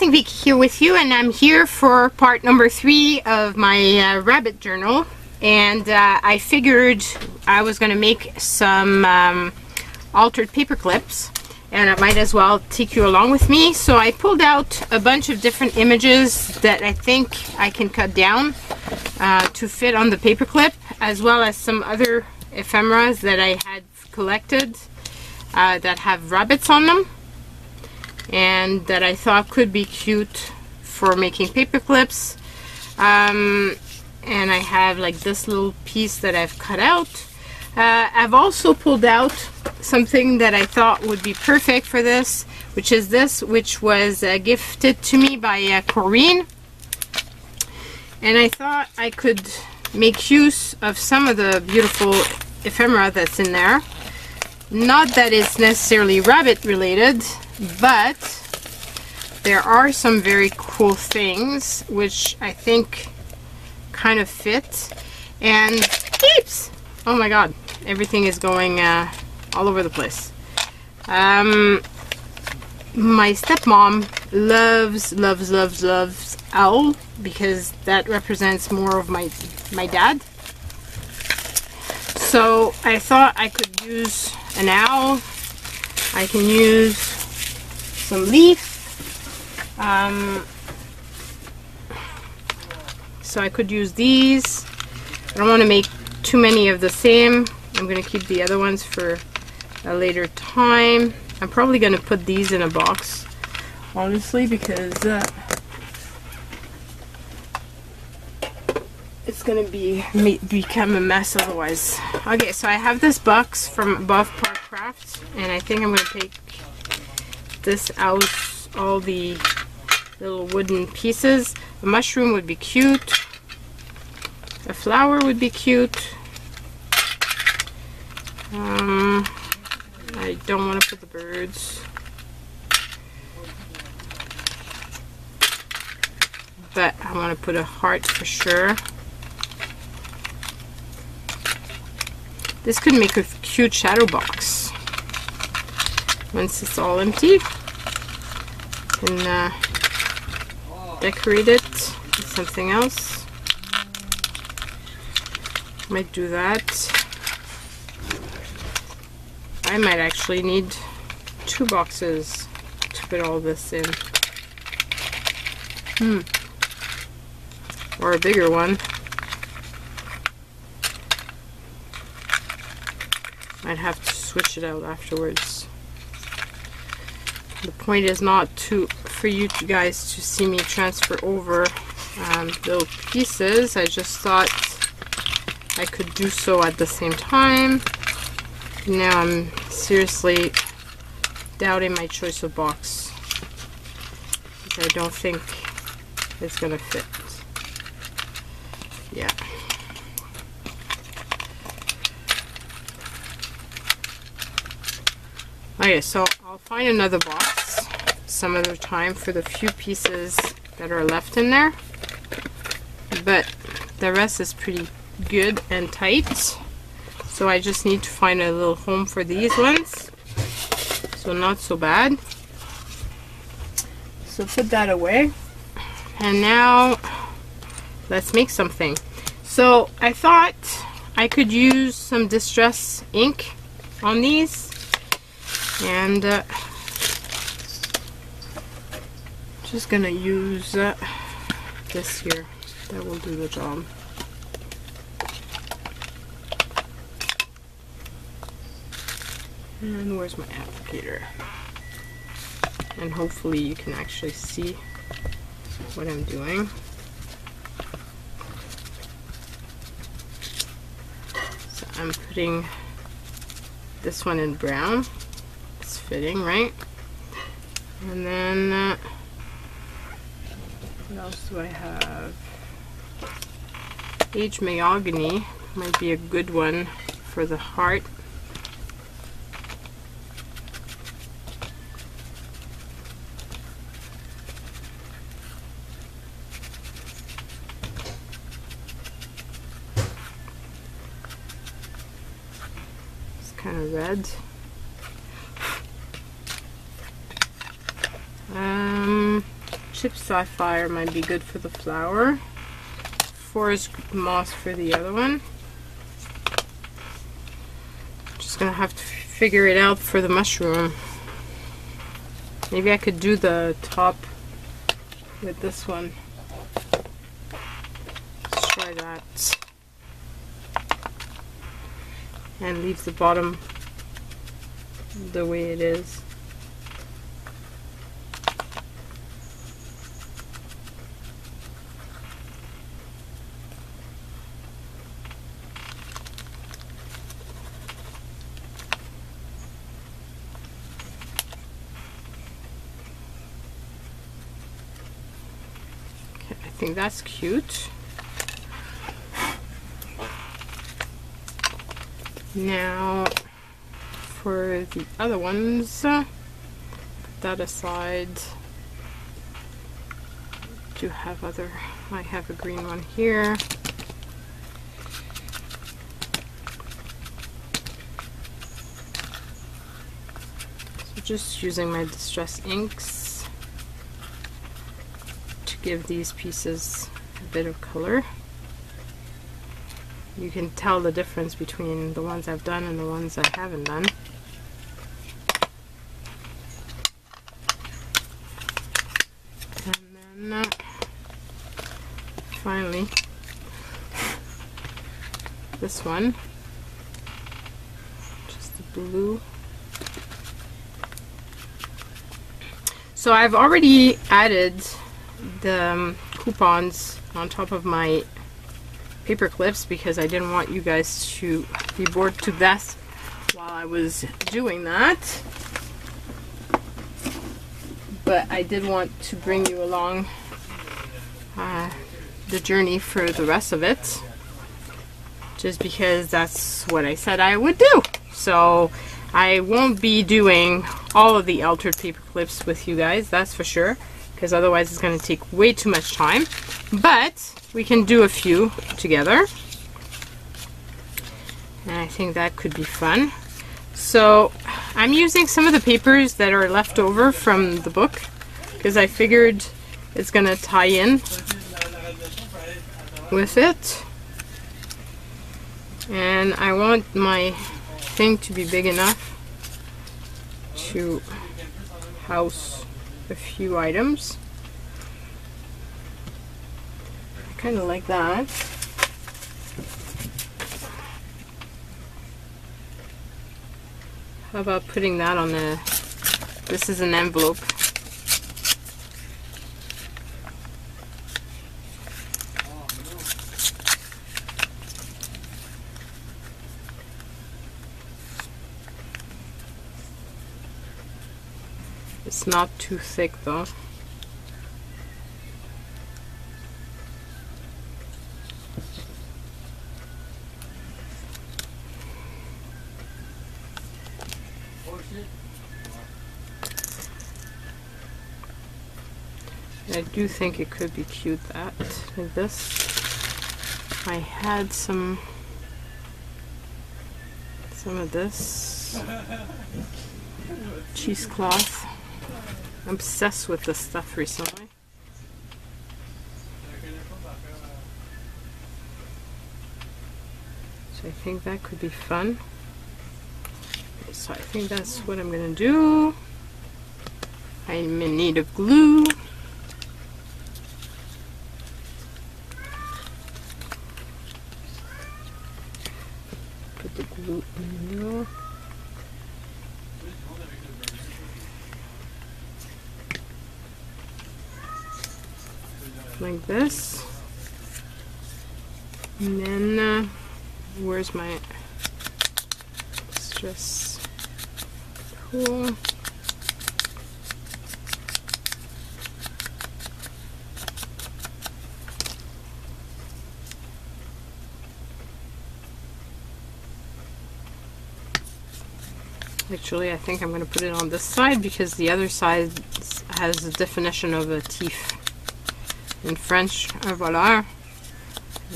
Crafting Vicky here with you, and I'm here for part number 3 of my rabbit journal. And I figured I was going to make some altered paper clips, and I might as well take you along with me. So I pulled out a bunch of different images that I think I can cut down to fit on the paper clip, as well as some other ephemeras that I had collected that have rabbits on them, and that I thought could be cute for making paper clips. And I have like this little piece that I've cut out. I've also pulled out something that I thought would be perfect for this, which is this, which was gifted to me by Corinne. And I thought I could make use of some of the beautiful ephemera that's in there. Not that it's necessarily rabbit related, but there are some very cool things which I think kind of fit. And peeps! Oh my god, everything is going all over the place. My stepmom loves owl, because that represents more of my dad. So I thought I could use an owl. I can use some leaf. So I could use these. I don't want to make too many of the same. I'm going to keep the other ones for a later time. I'm probably going to put these in a box, honestly, because it's going to become a mess otherwise. Okay, so I have this box from Above Park Craft, and I think I'm going to take this out, all the little wooden pieces. A mushroom would be cute. A flower would be cute. I don't want to put the birds. But I want to put a heart for sure. This could make a cute shadow box. Once it's all empty, you can decorate it with something else. Might do that. I might actually need 2 boxes to put all this in. Or a bigger one. I'd have to switch it out afterwards. The point is not for you guys to see me transfer over little pieces. I just thought I could do so at the same time. Now I'm seriously doubting my choice of box, because I don't think it's gonna fit. Yeah. Okay, so I'll find another box some other time for the few pieces that are left in there, but the rest is pretty good and tight. So I just need to find a little home for these ones. So not so bad. So put that away. And now let's make something. So I thought I could use some distress ink on these. And just gonna use this here. That will do the job. And where's my applicator? And hopefully you can actually see what I'm doing. So I'm putting this one in brown. It's fitting, right? And then what else do I have? Aged mahogany might be a good one for the heart. Kind of red. Chip Sapphire might be good for the flower. Forest Moss for the other one. Just gonna have to figure it out for the mushroom. Maybe I could do the top with this one. Let's try that. And leave the bottom the way it is. I think that's cute. Now for the other ones, put that aside. Do have other, I have a green one here. So just using my distress inks give these pieces a bit of color. You can tell the difference between the ones I've done and the ones I haven't done. And then finally this one, just the blue. So I've already added the coupons on top of my paper clips because I didn't want you guys to be bored to death while I was doing that. But I did want to bring you along the journey for the rest of it, just because that's what I said I would do. So I won't be doing all of the altered paper clips with you guys, that's for sure, because otherwise it's going to take way too much time. But we can do a few together, and I think that could be fun. So I'm using some of the papers that are left over from the book because I figured it's going to tie in with it, and I want my thing to be big enough to house a few items. I kind of like that. How about putting that on the, this is an envelope. It's not too thick though. I do think it could be cute that, like this. I had some of this cheesecloth. I'm obsessed with this stuff recently. So I think that could be fun. So I think that's what I'm gonna do. I'm in need of glue. Put the glue in the middle. Like this. And then where's my stress tool? Actually, I think I'm going to put it on this side because the other side has the definition of a teeth in French, un voleur,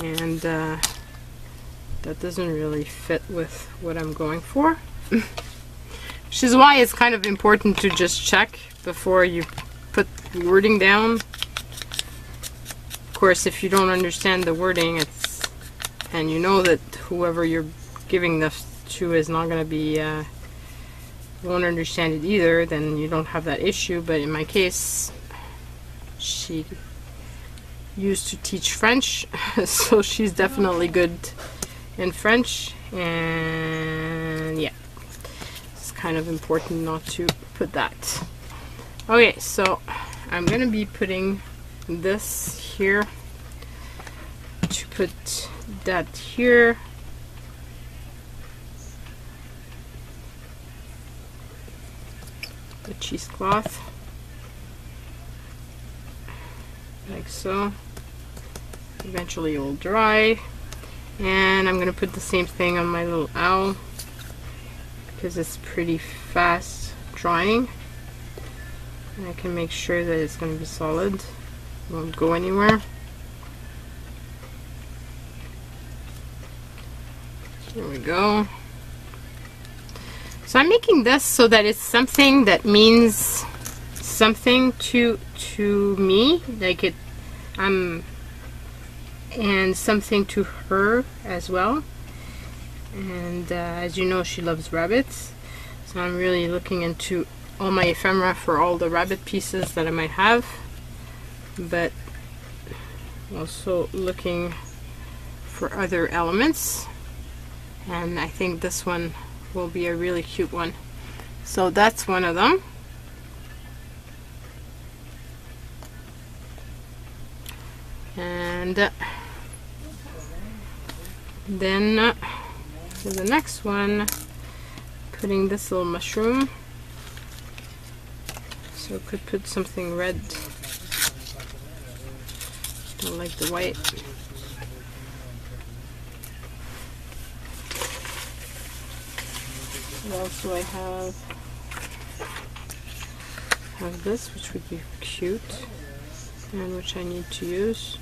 and that doesn't really fit with what I'm going for. Which is why it's kind of important to just check before you put wording down, course, if you don't understand the wording, and you know that whoever you're giving this to is not going to be won't understand it either, then you don't have that issue. But in my case, she used to teach French, so she's definitely good in French, and yeah, it's kind of important not to put that. Okay, so I'm gonna be putting this here, to put that here, the cheesecloth, like so. Eventually it will dry, and I'm gonna put the same thing on my little owl because it's pretty fast drying, and I can make sure that it's gonna be solid, it won't go anywhere. Here we go. So I'm making this so that it's something that means something to me, like it, and something to her as well. And as you know, she loves rabbits, so I'm really looking into all my ephemera for all the rabbit pieces that I might have, but also looking for other elements, and I think this one will be a really cute one. So that's one of them. And then for the next one, putting this little mushroom, so could put something red, don't like the white. What else do I have this, which would be cute, and which I need to use.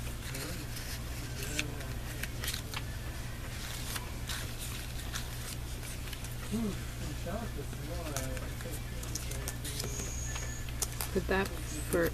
Put that for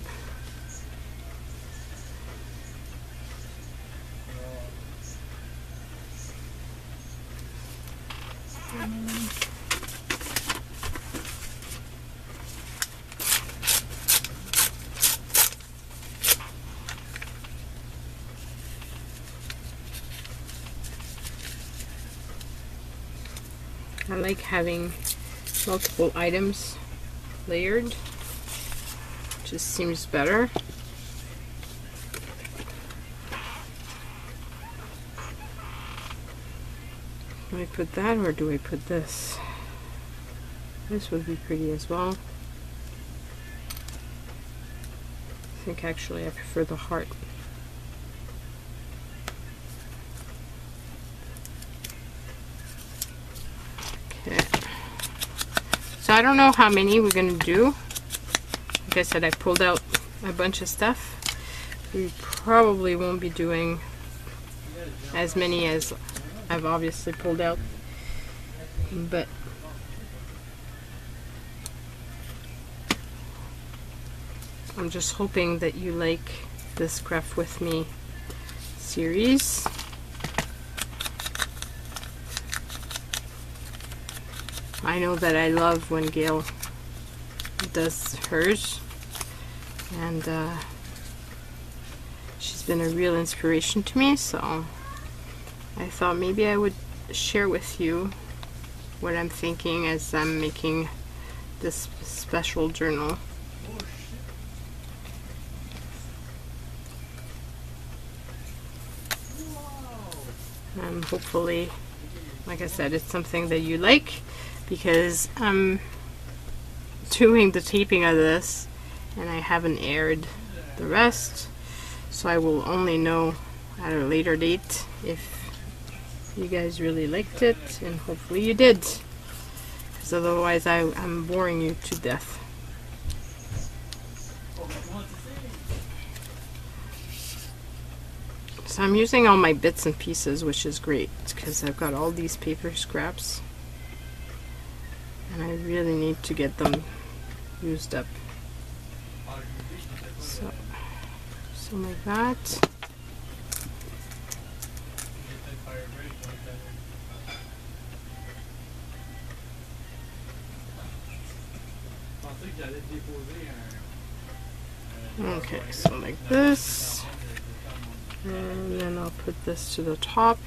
I like having multiple items layered, just seems better. Do I put that, or do I put this? This would be pretty as well. I think actually I prefer the heart. Okay. So I don't know how many we're going to do. Like I said, I pulled out a bunch of stuff. We probably won't be doing as many as I've obviously pulled out, but I'm just hoping that you like this Craft With Me series. I know that I love when Gail does hers, and she's been a real inspiration to me, so I thought maybe I would share with you what I'm thinking as I'm making this special journal. And hopefully, like I said, it's something that you like, because I'm doing the taping of this and I haven't aired the rest, so I will only know at a later date if you guys really liked it, and hopefully you did, because otherwise I'm boring you to death. So I'm using all my bits and pieces, which is great, because I've got all these paper scraps and I really need to get them used up. So like that. Okay, so like this, and then I'll put this to the top.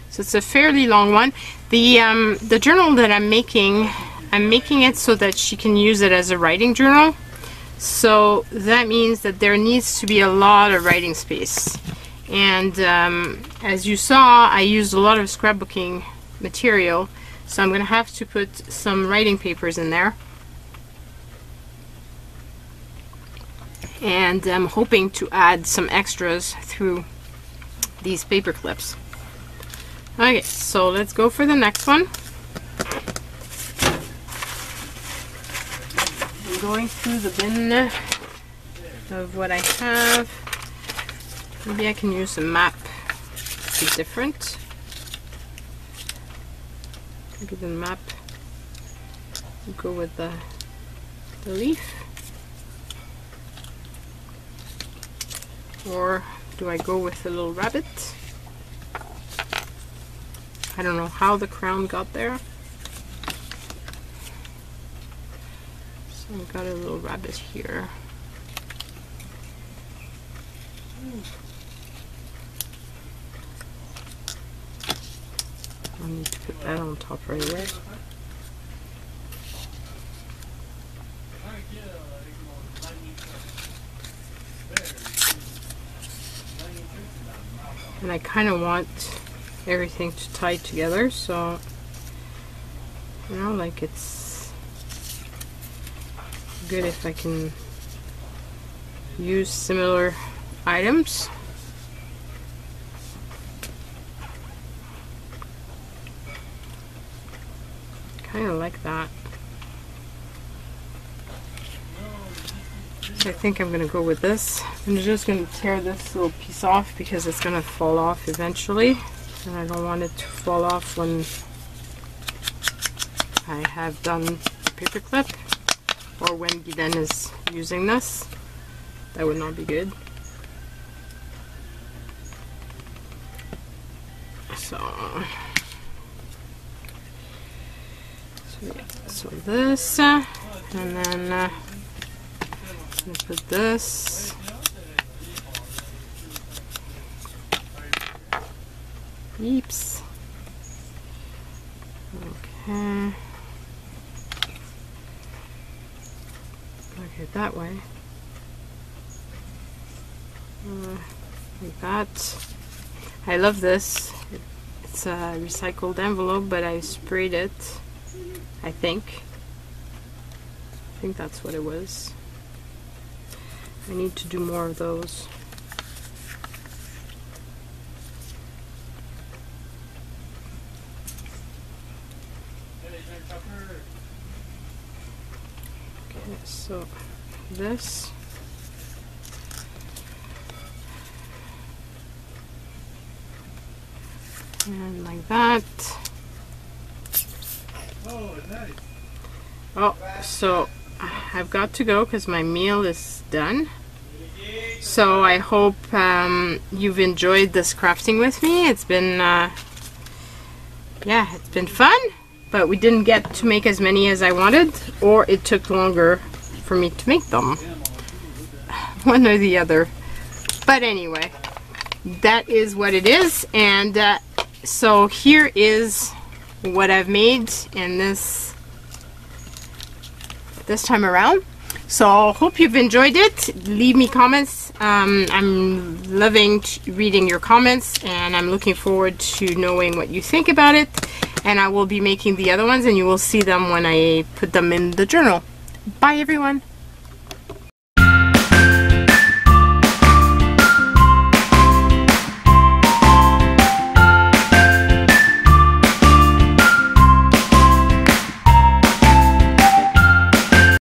So it's a fairly long one. The journal that I'm making it so that she can use it as a writing journal. So that means that there needs to be a lot of writing space. And as you saw, I used a lot of scrapbooking material, so I'm going to have to put some writing papers in there. And I'm hoping to add some extras through these paper clips. Okay, so let's go for the next one. I'm going through the bin of what I have. Maybe I can use a map to be different. Maybe the map will go with the leaf. Or do I go with the little rabbit? I don't know how the crown got there. So I've got a little rabbit here. I need to put that on top right away. And I kind of want everything to tie together, so you know, like it's good if I can use similar items. Kind of like that. So I think I'm gonna go with this. I'm just gonna tear this little piece off because it's gonna fall off eventually, and I don't want it to fall off when I have done the paper clip, or when Giden is using this. That would not be good. So this, and then I'm gonna put this. Oops. Okay. Okay, that way. Like that. I love this. It's a recycled envelope, but I sprayed it. I think that's what it was. I need to do more of those. Okay, so this. And like that. Oh, so I've got to go because my meal is done. So I hope you've enjoyed this crafting with me. It's been, yeah, it's been fun, but we didn't get to make as many as I wanted, or it took longer for me to make them. One or the other. But anyway, that is what it is, and so here is what I've made in this time around. So hope you've enjoyed it. Leave me comments. I'm loving reading your comments, and I'm looking forward to knowing what you think about it. And I will be making the other ones, and you will see them when I put them in the journal. Bye everyone.